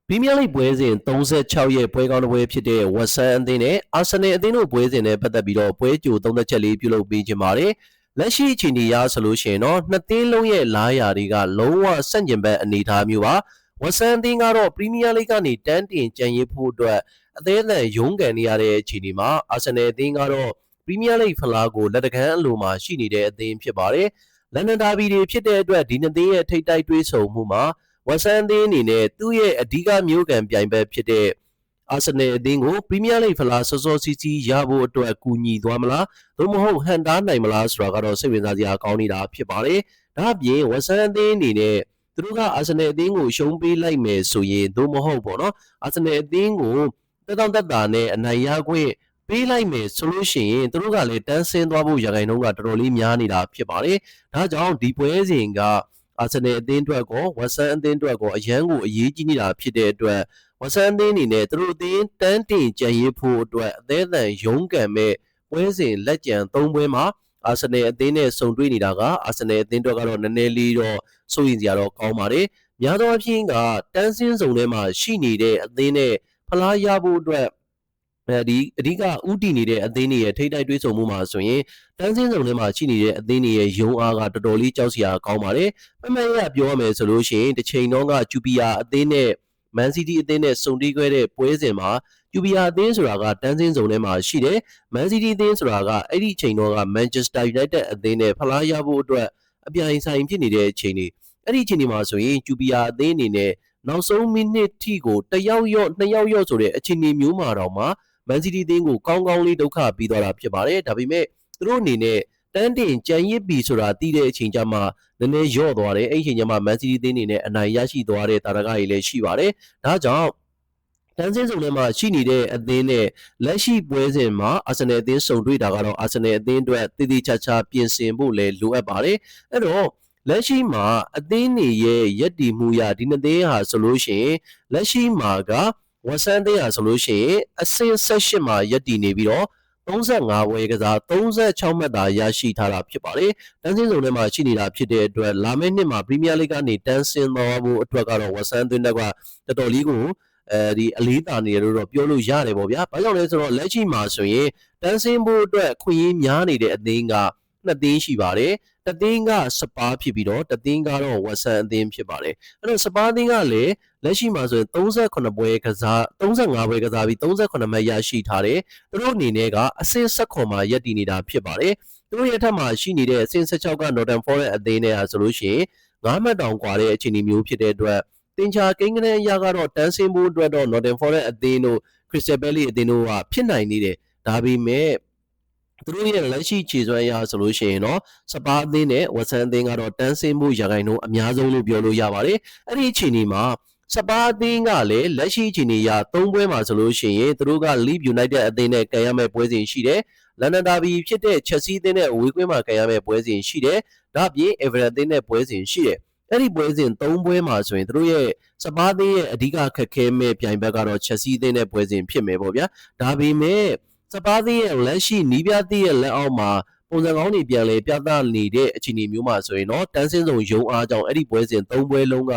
ပရီးမီးယားလိဂ်ပွဲစဉ်36ရဲ့ပွဲကောင်းတစ်ပွဲဖြစ်တဲ့ဝက်ဆမ်အသင်းနဲ့အာဆင်နယ်အသင်းတို့ပွဲစဉ်နဲ့ပတ်သက်ပြီးတော့ပွဲကြိုသုံးသက်ချက်လေးပြုလုပ်ပေးခြင်းပါတယ်။လက်ရှိအခြေအနေအရဆိုလို့ရှိရင်တော့နှစ်သင်းလုံးရဲ့လားရာတွေကလုံးဝဆန့်ကျင်ဘက်အနေအထားမျိုးပါ။ဝက်ဆမ်အသင်းကတော့ပရီးမီးယားလိဂ်ကနေတန်းတင်ကြံရစ်ဖို့အတွက်အသေးအံရုန်းကန်နေရတဲ့အခြေအနေမှာအာဆင်နယ်အသင်းကတော့ပရီးမီးယားလိဂ်ဖလားကိုလက်တကမ်းအလိုမှာရှိနေတဲ့အသင်းဖြစ်ပါတယ်။လန်ဒန်ဒါဘီတွေဖြစ်တဲ့အတွက်ဒီနှစ်သင်းရဲ့ထိပ်တိုက်တွေးဆုံမှုမှာဝက်ဆမ်အသင်းအနေနဲ့သူ့ရဲ့အဓိကမျိုးကန်ပြိုင်ဘက်ဖြစ်တဲ့အာဆင်နယ်အသင်းကိုပရီးမီးယားလိဂ်ဖလားစောစောစီးစီးရဖို့အတွက်ကူညီသွားမလားသို့မဟုတ်ဟန်တားနိုင်မလားဆိုတာကတော့စိတ်ဝင်စားစရာကောင်းနေတာဖြစ်ပါတယ်။ဒါ့အပြင်ဝက်ဆမ်အသင်းအနေနဲ့သူတို့ကအာဆင်နယ်အသင်းကိုရှုံးပေးလိုက်မယ်ဆိုရင်သို့မဟုတ်ပေါ့နော်အာဆင်နယ်အသင်းကိုတက်တောင့်တက်တာနဲ့အနိုင်ရခွင့်ပေးလိုက်မယ်ဆိုလို့ရှိရင်သူတို့ကလည်းတန်းဆင်းသွားဖို့ရာခိုင်နှုန်းကတော်တော်လေးများနေတာဖြစ်ပါတယ်။ဒါကြောင့်ဒီပွဲစဉ်ကအာဆင်နယ်အသင်းအတွက်ကောဝက်ဆမ်အသင်းအတွက်ကောအရန်ကိုအရေးကြီးနေတာဖြစ်တဲ့အတွက်ဝက်ဆမ်အသင်းအနေနဲ့သူတို့အသင်းတန်းတင်ကြံရစ်ဖို့အတွက်အသေးအံရုန်းကန်မဲ့ပွဲစဉ်လက်ကျန်3ပွဲမှာအာဆင်နယ်အသင်းနဲ့ဆုံတွေ့နေတာကအာဆင်နယ်အသင်းတို့ကတော့နည်းနည်းလေးတော့စိုးရင်စရာတော့ကောင်းပါတယ်။များသောအားဖြင့်ကတန်းစင်းစုံထဲမှာရှိနေတဲ့အသင်းနဲ့ဖလားရဖို့အတွက်ဒီအဓိကဥတီနေတဲ့အသင်းတွေရဲ့ထိပ်တိုက်တွေးဆုံမှုမှာဆိုရင်တန်းစင်းစုံထဲမှာရှိနေတဲ့အသင်းတွေရဲ့ရုံအားကတော်တော်လေးကြောက်စရာကောင်းပါတယ်။မှန်မှန်ရပြောရမယ်ဆိုလို့ရှိရင်တစ်ချိန်တော့ကကျူပီယာအသင်းနဲ့မန်စီးတီးအသင်းနဲ့စုံတီးခဲ့တဲ့ပွဲစဉ်မှာကျူပီယာအသင်းဆိုတာကတန်းစင်းစုံထဲမှာရှိတယ်။မန်စီးတီးအသင်းဆိုတာကအဲ့ဒီချိန်တော့ကမန်ချက်စတာယူနိုက်တက်အသင်းနဲ့ဖလားရဖို့အတွက်အပြိုင်ဆိုင်ဖြစ်နေတဲ့အချိန်တွေအဲ့ဒီအချိန်တွေမှာဆိုရင်ကျူပီယာအသင်းအနေနဲ့နောက်ဆုံးမိနစ်ထိကိုတစ်ယောက်ရော့နှစ်ယောက်ရော့ဆိုတဲ့အခြေအနေမျိုးမှာတော့မှမန်စီးတီးအသင်းကိုကောင်းကောင်းလေးဒုက္ခပြီးသွားတာဖြစ်ပါတယ်။ဒါပေမဲ့သူတို့အနေနဲ့တန်းတင်ကြံရစ်ပြီဆိုတာသိတဲ့အချိန်ကျမှနည်းနည်းရော့သွားတယ်။အဲ့ဒီအချိန်ကျမှမန်စီးတီးအသင်းအနေနဲ့အနိုင်ရရှိသွားတဲ့တာရကကြီးလည်းရှိပါတယ်။ဒါကြောင့်တန်းစင်းစုံထဲမှာရှိနေတဲ့အသင်းနဲ့လက်ရှိပွဲစဉ်မှာအာဆင်နယ်အသင်းစုံတွေ့တာကတော့အာဆင်နယ်အသင်းအတွက်တည်တည်ချာချာပြင်ဆင်ဖို့လည်းလိုအပ်ပါတယ်။အဲ့တော့လက်ရှိမှာအသင်းတွေရဲ့ရက်တည်မှုရဒီနှစ်သင်းဟာဆိုလို့ရှိရင်လက်ရှိမှာကဝက်ဆမ်အသင်းဟာဆိုလို့ရှိရင်အဆင့်18မှာရက်တည်နေပြီးတော့35ပွဲကစား36မှတ်သာရရှိထားတာဖြစ်ပါတယ်။တန်းစင်းစုံထဲမှာရှိနေတာဖြစ်တဲ့အတွက်လာမယ့်နှစ်မှာပရီးမီးယားလိဂ်ကနေတန်းဆင်းသွားဖို့အတွက်ကတော့ဝက်ဆမ်အသင်းကတော်တော်လေးကိုဒီအလေးတာနေရလို့တော့ပြောလို့ရတယ်ပေါ့ဗျာ။ဘာကြောင့်လဲဆိုတော့လက်ရှိမှာဆိုရင်တန်းဆင်းဖို့အတွက်ခွင့်ရင်းများနေတဲ့အသင်းက2သင်းရှိပါတယ်။တစ်သင်းကစပါးဖြစ်ပြီးတော့တစ်သင်းကတော့ဝက်ဆမ်အသင်းဖြစ်ပါတယ်။အဲ့တော့စပါးအသင်းကလည်းလက်ရှိမှာဆိုရင်38ပွဲကစား35ပွဲကစားပြီး38မှတ်ရရှိထားတယ်။သူတို့အနေနဲ့ကအဆင့်16မှာရပ်တည်နေတာဖြစ်ပါတယ်။သူတို့ရဲ့ထက်မှာရှိနေတဲ့အဆင့်16က Nottingham Forest အသင်းနဲ့ဟာဆိုလို့ရှိရင်9မှတ်တောင်ကွာတဲ့အခြေအနေမျိုးဖြစ်တဲ့အတွက်တင်ချာကိန်းကနန်းအရာကတော့တန်းဆင်းဖို့အတွက်တော့ Nottingham Forest အသင်းတို့ Crystal Palace အသင်းတို့ကဖြစ်နိုင်နေတယ်။ဒါပေမဲ့သူတို့ရဲ့လက်ရှိခြေစွမ်းရဆိုလို့ရှိရင်တော့စပါးအသင်းနဲ့ဝက်ဆမ်အသင်းကတော့တန်းဆင်းမှုရာခိုင်နှုန်းအများဆုံးလို့ပြောလို့ရပါတယ်။အဲ့ဒီအခြေအနေမှာစပါးအသင်းကလည်းလက်ရှိအခြေအနေအရ3ပွဲမှာဆိုလို့ရှိရင်သူတို့က Leeds United အသင်းနဲ့ကန်ရမယ့်ပွဲစဉ်ရှိတယ်။လန်ဒန်ဒါဘီဖြစ်တဲ့ Chelsea အသင်းနဲ့အဝေးကွင်းမှာကန်ရမယ့်ပွဲစဉ်ရှိတယ်။ဒါ့အပြင် Everton အသင်းနဲ့ပွဲစဉ်ရှိတယ်။အဲ့ဒီပွဲစဉ်3ပွဲမှာဆိုရင်သူတို့ရဲ့စပါးအသင်းရဲ့အဓိကခက်ခဲမဲ့ပြိုင်ဘက်ကတော့ Chelsea အသင်းနဲ့ပွဲစဉ်ဖြစ်မယ်ပေါ့ဗျာ။ဒါပေမဲ့စပါးသင်းရဲ့လက်ရှိနီးပြသည့်ရဲ့လက်အောက်မှာပုံစံကောင်းတွေပြန်လဲပြသနေတဲ့အခြေအနေမျိုးမှာဆိုရင်တော့တန်းစင်းစုံရုံအားကြောင့်အဲ့ဒီပွဲစဉ်3ပွဲလုံးက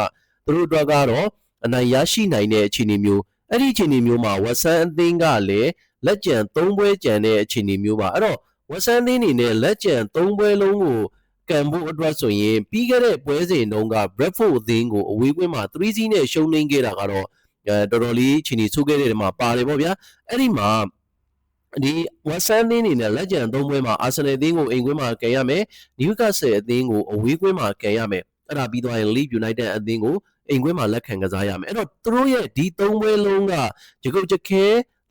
သူတို့အတွက်ကတော့အနိုင်ရရှိနိုင်တဲ့အခြေအနေမျိုးအဲ့ဒီအခြေအနေမျိုးမှာဝက်ဆမ်အသင်းကလည်းလက်ကျန်3ပွဲကျန်တဲ့အခြေအနေမျိုးပါအဲ့တော့ဝက်ဆမ်အသင်းအနေနဲ့လက်ကျန်3ပွဲလုံးကိုကန်ဖို့အတွက်ဆိုရင်ပြီးခဲ့တဲ့ပွဲစဉ်တုန်းက Bradford အသင်းကိုအဝေးကွင်းမှာ3-0နဲ့ရှုံးနိမ့်ခဲ့တာကတော့တော်တော်လေးအခြေအနေဆိုးခဲ့တဲ့နေရာမှာပါတယ်ပေါ့ဗျာအဲ့ဒီမှာဒီဝက်ဆမ်အသင်းအနေနဲ့လက်ကျန်3ပွဲမှာအာဆင်နယ်အသင်းကိုအိမ်ကွင်းမှာကန်ရမယ်နယူကာဆယ်အသင်းကိုအဝေးကွင်းမှာကန်ရမယ်အဲ့ဒါပြီးသွားရင် Leeds United အသင်းကိုအိမ်ကွင်းမှာလက်ခံကစားရမယ်အဲ့တော့သူတို့ရဲ့ဒီ3ပွဲလုံးကကြကုတ်ကြခဲ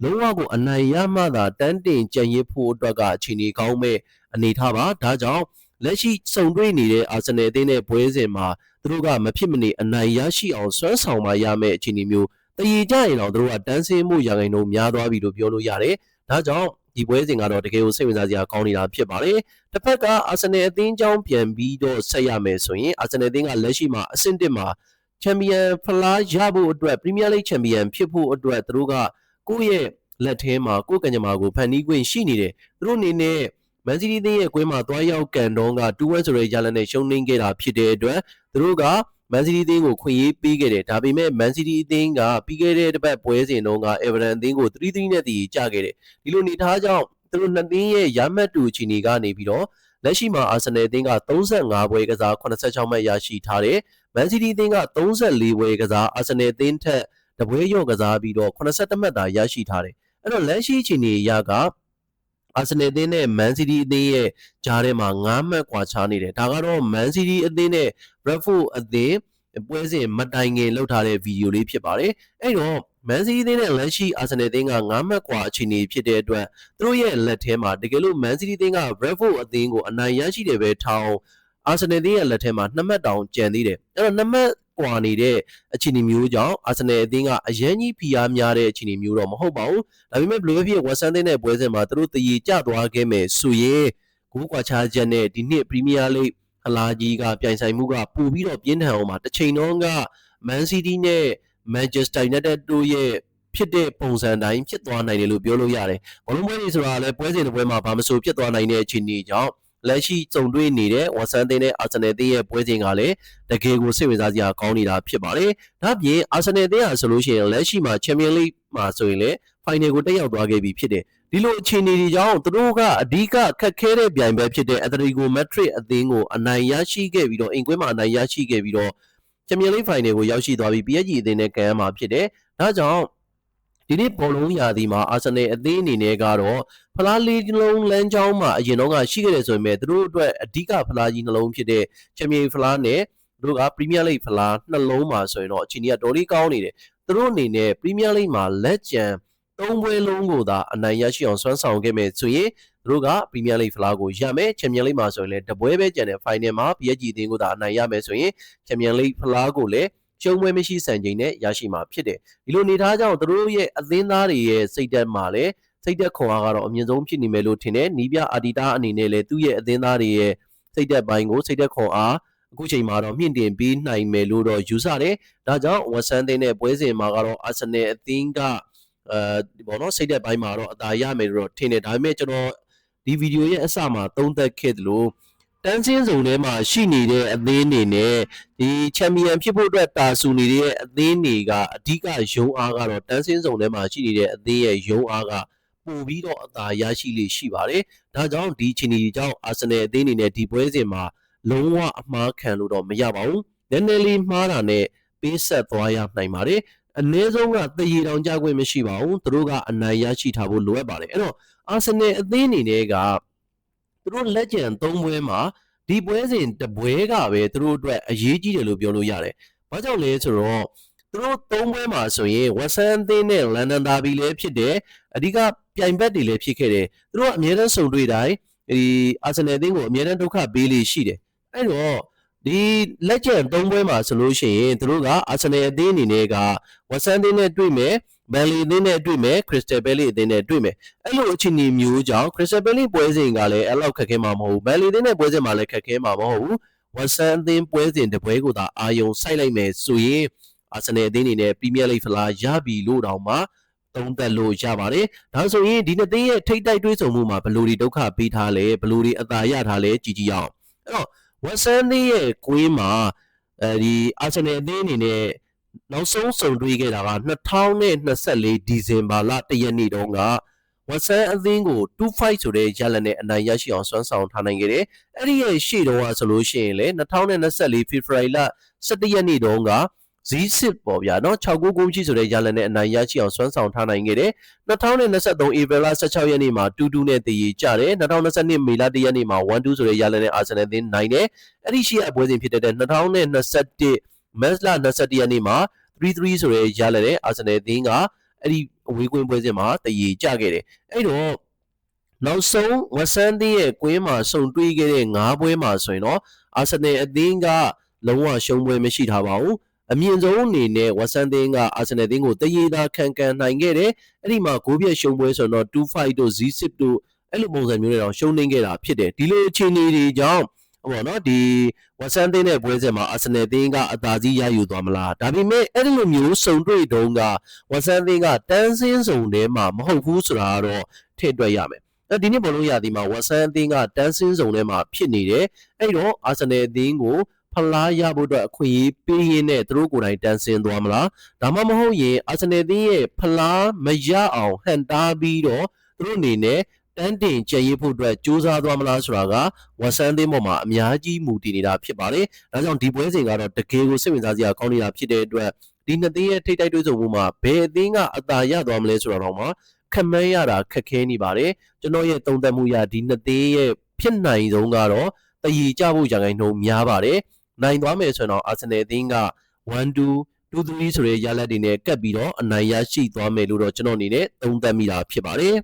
လုံးဝကိုအနိုင်ရမှသာတန်းတင်ကြံရစ်ဖို့အတွက်ကအခြေအနေကောင်းမဲ့အနေထားပါဒါကြောင့်လက်ရှိစုံတွေ့နေတဲ့အာဆင်နယ်အသင်းနဲ့ပွဲစဉ်မှာသူတို့ကမဖြစ်မနေအနိုင်ရရှိအောင်စွမ်းဆောင်မှရမယ့်အခြေအနေမျိုးတည်ကြရင်တော့သူတို့ကတန်းဆင်းမှုရာခိုင်နှုန်းများသွားပြီလို့ပြောလို့ရတယ်ဒါကြောင့်ဒီပွဲစဉ်ကတော့တကယ်ကိုစိတ်ဝင်စားစရာကောင်းနေတာဖြစ်ပါတယ်။တစ်ဖက်ကအာဆင်နယ်အသင်းကြောင်းပြန်ပြီးတော့ဆက်ရမယ်ဆိုရင်အာဆင်နယ်အသင်းကလက်ရှိမှာအဆင့်1မှာချန်ပီယံဖလားရဖို့အတွက်ပရီးမီးယားလိဂ်ချန်ပီယံဖြစ်ဖို့အတွက်သူတို့ကကိုယ့်ရဲ့လက်ထဲမှာကိုယ့်ကံကြမ္မာကိုဖန်တီးခွင့်ရှိနေတယ်။သူတို့အနေနဲ့မန်စီးတီးအသင်းရဲ့ကွင်းမှာသွားရောက်ကန်တော့က2-1ဆိုတဲ့ရလဒ်နဲ့ရှုံးနိမ့်ခဲ့တာဖြစ်တဲ့အတွက်သူတို့က Man City အသင်းကိုခွင့်ရေးပေးခဲ့တယ်ဒါပေမဲ့ Man City အသင်းကပြီးခဲ့တဲ့တစ်ပတ်ပွဲစဉ်တုန်းက Everton အသင်းကို 3-3 နဲ့တည်ကြခဲ့တယ်ဒီလိုနေထားကြောင့်သူတို့နှစ်သင်းရဲ့ရမှတ်တူအခြေအနေကနေပြီးတော့လက်ရှိမှာ Arsenal အသင်းက35ပွဲကစား86မှတ်ရရှိထားတယ် Man City အသင်းက34ပွဲကစား Arsenal အသင်းထက်တပွဲရော့ကစားပြီးတော့82မှတ်သာရရှိထားတယ်အဲ့တော့လက်ရှိအခြေအနေအရကArsenal အသင်းနဲ့ Man City အသင်းရဲ့ကြားထဲမှာ9မှတ်ကွာခြားနေတယ်ဒါကတော့ Man City အသင်းနဲ့ Brentford အသင်းပွဲစဉ်မတိုင်ခင်လောက်ထားတဲ့ဗီဒီယိုလေးဖြစ်ပါတယ်အဲ့တော့ Man City အသင်းနဲ့လက်ရှိ Arsenal အသင်းက9မှတ်ကွာအခြေအနေဖြစ်တဲ့အတွက်သူတို့ရဲ့လက်ထဲမှာတကယ်လို့ Man City အသင်းက Brentford အသင်းကိုအနိုင်ရရှိတယ်ပဲထောင်း Arsenal အသင်းရဲ့လက်ထဲမှာ2မှတ်တောင်ကျန်သေးတယ်အဲ့တော့2မှတ်ကွာနေတဲ့အခြေအနေမျိုးကြောင့် Arsenal အသင်းကအရန်ကြီးဖိအားများတဲ့အခြေအနေမျိုးတော့မဟုတ်ပါဘူးဒါပေမဲ့ဘယ်လိုဖြစ် West Ham အသင်းနဲ့ပွဲစဉ်မှာသူတို့တည်ကြသွားခဲ့မယ်ဆိုရင်ဂိုးကွာခြားချက်နဲ့ဒီနှစ် Premier League အလားကြီးကပြိုင်ဆိုင်မှုကပိုပြီးတော့ပြင်းထန်အောင်မှာတစ်ချိန်လုံးက Man City နဲ့ Manchester United တို့ရဲ့ဖြစ်တဲ့ပုံစံတိုင်းဖြစ်သွားနိုင်တယ်လို့ပြောလို့ရတယ်ဘောလုံးပွဲတွေဆိုတာလည်းပွဲစဉ်တစ်ပွဲမှာဘာမှမဆိုဖြစ်သွားနိုင်တဲ့အခြေအနေကြောင့်လက်ရှိစုံတွေ့နေတဲ့ West Ham အသင်းနဲ့ Arsenal အသင်းရဲ့ပွဲစဉ်ကလည်းတကယ်ကိုစိတ်ဝင်စားစရာကောင်းနေတာဖြစ်ပါတယ်ဒါ့အပြင် Arsenal အသင်းဟာဆိုလို့ရှိရင်လက်ရှိမှာ Champions League မှာဆိုရင်လည်း Final ကိုတက်ရောက်သွားခဲ့ပြီဖြစ်တယ်ဒီလိုအခြေအနေတွေကြောင့်သူတို့ကအဓိကခက်ခဲတဲ့ပြိုင်ပွဲဖြစ်တဲ့ Atletico Madrid အသင်းကိုအနိုင်ရရှိခဲ့ပြီးတော့အိမ်ကွင်းမှာအနိုင်ရရှိခဲ့ပြီးတော့ Champions League Final ကိုရောက်ရှိသွားပြီး PSG အသင်းနဲ့ကန်ရမှာဖြစ်တယ်ဒါကြောင့်ဒီနေ့ဘောလုံးရာသီမှာ Arsenal အသင်းအနေနဲ့ကတော့ဖလားလေးလုံးလမ်းကြောင်းမှာအရင်တော့ကရှိခဲ့တယ်ဆိုပေမဲ့သူတို့အတွက်အဓိကဖလားကြီးနှလုံးဖြစ်တဲ့ Champions ဖလားနဲ့သူတို့က Premier League ဖလားနှလုံးမှာဆိုရင်တော့အခြေအနေကတော်လေးကောင်းနေတယ်သူတို့အနေနဲ့ Premier League မှာလက်ကျန်3ပွဲလုံးကိုသာအနိုင်ရရှိအောင်စွမ်းဆောင်ခဲ့မယ်ဆိုရင်သူတို့က Premier League ဖလားကိုရမယ် Champions League မှာဆိုရင်လည်းတပွဲပဲကျန်တဲ့ Final မှာ PSG အသင်းကိုသာအနိုင်ရမယ်ဆိုရင် Champions League ဖလားကိုလည်းကျုံပွဲမရှိစံချိန်နဲ့ရရှိမှာဖြစ်တယ်ဒီလိုနေထားကြောင့်သူတို့ရဲ့အသင်းသားတွေရဲ့စိတ်ဓာတ်မှာလည်းစိတ်ဓာတ်ခွန်အားကတော့အမြင့်ဆုံးဖြစ်နေမယ်လို့ထင်တယ်နီးပြအာဒီတာအနေနဲ့လည်းသူ့ရဲ့အသင်းသားတွေရဲ့စိတ်ဓာတ်ပိုင်းကိုစိတ်ဓာတ်ခွန်အားအခုချိန်မှာတော့မြင့်တင်ပေးနိုင်မယ်လို့တော့ယူဆတယ်ဒါကြောင့် West Ham အသင်းနဲ့ပွဲစဉ်မှာကတော့ Arsenal အသင်းကဘောနော်စိတ်ဓာတ်ပိုင်းမှာတော့အသာရမယ်လို့တော့ထင်တယ်ဒါပေမဲ့ကျွန်တော်ဒီဗီဒီယိုရဲ့အစမှာသုံးသပ်ခဲ့သလိုတန်းစင်းစုံထဲမှာရှိနေတဲ့အသင်းတွေနဲ့ဒီချန်ပီယံဖြစ်ဖို့အတွက်တာဆူနေတဲ့အသင်းတွေကအဓိကရုံးအားကတော့တန်းစင်းစုံထဲမှာရှိနေတဲ့အသင်းရဲ့ရုံးအားကပို့ပြီးတော့အသာရရှိလေရှိပါတယ်။ဒါကြောင့်ဒီချီနီကြောင့်အာဆင်နယ်အသင်းအနေနဲ့ဒီပွဲစဉ်မှာလုံးဝအမှားခံလို့တော့မရပါဘူး။နည်းနည်းလေးမှားတာနဲ့ပေးဆက်သွားရနိုင်ပါတယ်။အနည်းဆုံးကတရေတောင်ကြခွင့်မရှိပါဘူး။သူတို့ကအနိုင်ရရှိထားဖို့လိုအပ်ပါတယ်။အဲ့တော့အာဆင်နယ်အသင်းအနေနဲ့ကသူတို့လက်ကျန်3ပွဲမှာဒီပွဲစဉ်တပွဲကပဲသူတို့အတွက်အရေးကြီးတယ်လို့ပြောလို့ရတယ်။ဘာကြောင့်လဲဆိုတော့သူတို့3ပွဲမှာဆိုရင်ဝက်ဆန်အသင်းနဲ့လန်ဒန်ဒါဘီလည်းဖြစ်တယ်။အဓိကပြိုင်ဘက်တွေလည်းဖြစ်ခဲ့တယ်။သူတို့ကအမြဲတမ်းစုံတွေ့တိုင်းဒီအာဆင်နယ်အသင်းကိုအမြဲတမ်းဒုက္ခပေးလေရှိတယ်။အဲ့တော့ဒီလက်ကျန်3ပွဲမှာဆိုလို့ရှိရင်သူတို့ကအာဆင်နယ်အသင်းအနေနဲ့ကဝက်ဆန်အသင်းနဲ့တွေ့မယ်ဘယ်လီအသင်းနဲ့တွေ့မယ်ခရစ္စတယ်ဘဲလီအသင်းနဲ့တွေ့မယ်အဲ့လိုအခြေအနေမျိုးကြောင့်ခရစ္စတယ်ဘဲလီပွဲစဉ်ကလည်းအဲ့လောက်ခက်ခဲမှာမဟုတ်ဘူးဘယ်လီအသင်းနဲ့ပွဲစဉ်မှာလည်းခက်ခဲမှာမဟုတ်ဘူးဝက်ဆန်အသင်းပွဲစဉ်တစ်ပွဲကိုသာအာယုံစိုက်လိုက်မယ်ဆိုရင်အာဆင်နယ်အသင်းအနေနဲ့ပရီးမီးယားလိဂ်ဖလားရပြီလို့တောင်မှသုံးသပ်လို့ရပါတယ်ဒါဆိုရင်ဒီနှစ်သင်းရဲ့ထိပ်တိုက်တွေးဆုံမှုမှာဘယ်လိုတွေဒုက္ခပေးထားလဲဘယ်လိုတွေအသာရထားလဲကြည့်ကြည့်အောင်အဲ့တော့ဝက်ဆန်အသင်းရဲ့ကွင်းမှာဒီအာဆင်နယ်အသင်းအနေနဲ့နောက်ဆုံးစုံတွေ့ခဲ့တာက2024ဒီဇင်ဘာလ1ရက်နေ့တုန်းကဝက်ဆန်အသင်းကို2-5ဆိုတဲ့ရလဒ်နဲ့အနိုင်ရရှိအောင်စွမ်းဆောင်ထားနိုင်ခဲ့တယ်။အဲ့ဒီရဲ့ရှေ့တုန်းကဆိုလို့ရှိရင်လေ2024ဖေဖော်ဝါရီလ17ရက်နေ့တုန်းကZ6ပေါ့ဗျာနော်6-9ဂိုးရှိဆိုတဲ့ရလဒ်နဲ့အနိုင်ရရှိအောင်စွမ်းဆောင်ထားနိုင်ခဲ့တယ်။2023ဧပြီလ16ရက်နေ့မှာ2-2နဲ့တည်ကြတယ်။2022မေလ1ရက်နေ့မှာ1-2ဆိုတဲ့ရလဒ်နဲ့အာဆင်နယ်အသင်းနိုင်တယ်။အဲ့ဒီရှေ့အပွဲစဉ်ဖြစ်တဲ့2021မတ်လ21ရက်နေ့မှာ3-3ဆိုတဲ့ရလဒ်နဲ့အာဆင်နယ်အသင်းကအဲ့ဒီအဝေးကွင်းပွဲစဉ်မှာတည်ကြခဲ့တယ်အဲ့တော့နောက်ဆုံးဝက်ဆန်အသင်းရဲ့ကွင်းမှာစုံတွေ့ခဲ့တဲ့9ပွဲမှာဆိုရင်တော့အာဆင်နယ်အသင်းကလုံးဝရှုံးပွဲမရှိထားပါဘူးအမြင့်ဆုံးအနေနဲ့ဝက်ဆန်အသင်းကအာဆင်နယ်အသင်းကိုတရေသာခံနိုင်ခဲ့တယ်အဲ့ဒီမှာဂိုးပြတ်ရှုံးပွဲဆိုတော့2-5တို့ Z6 တို့အဲ့လိုပုံစံမျိုးတွေတော့ရှုံးနေခဲ့တာဖြစ်တယ်ဒီလိုအခြေအနေတွေကြောင့်ပေါ့နော်ဒီဝက်ဆန်အသင်းနဲ့ပွဲစဉ်မှာအာဆင်နယ်အသင်းကအသာစီးရယူသွားမလားဒါပေမဲ့အဲ့ဒီလိုမျိုးစုံတွေ့တုန်းကဝက်ဆန်အသင်းကတန်းစင်းစုံထဲမှာမဟုတ်ဘူးဆိုတာကတော့ထည့်တွက်ရမယ်အဲ့ဒီနေ့ဘောလုံးရာသီမှာဝက်ဆန်အသင်းကတန်းစင်းစုံထဲမှာဖြစ်နေတယ်အဲ့တော့အာဆင်နယ်အသင်းကို ဖလားရဖို့အတွက်အခွင့်အရေးပေးရင်းနဲ့သူတို့ကိုယ်တိုင်တန်းဆင်းသွားမလားဒါမှမဟုတ်ရင်အာဆင်နယ်အသင်းရဲ့ဖလားမရအောင်ဟန်တားပြီးတော့သူတို့အနေနဲ့တန်းတင်ကြံရည်ဖို့အတွက်စူးစမ်းသွားမလားဆိုတာကဝက်ဆန်အသင်းပေါ်မှာအများကြီးမူတည်နေတာဖြစ်ပါတယ်ဒါကြောင့်ဒီပွဲစဉ်ကတော့တကယ်ကိုစိတ်ဝင်စားစရာကောင်းနေတာဖြစ်တဲ့အတွက်ဒီနှစ်သင်းရဲ့ထိပ်တိုက်တွေ့ဆုံမှုမှာဘယ်အသင်းကအသာရသွားမလဲဆိုတာတော့မှခက်မှန်းရတာခက်ခဲနေပါတယ်ကျွန်တော်ရဲ့သုံးသပ်မှုရဒီနှစ်သင်းရဲ့ဖြစ်နိုင်ဆုံးကတော့တည်ရကြဖို့ရာခိုင်နှုန်းများပါတယ်နိုင်သွားမယ်ဆိုရင်တော့အာဆင်နယ်အသင်းက1-2 2-3ဆိုတဲ့ရလဒ်တွေနဲ့ကပ်ပြီးတော့အနိုင်ရရှိသွားမယ်လို့တော့ကျွန်တော်အနေနဲ့သုံးသပ်မိတာဖြစ်ပါတယ်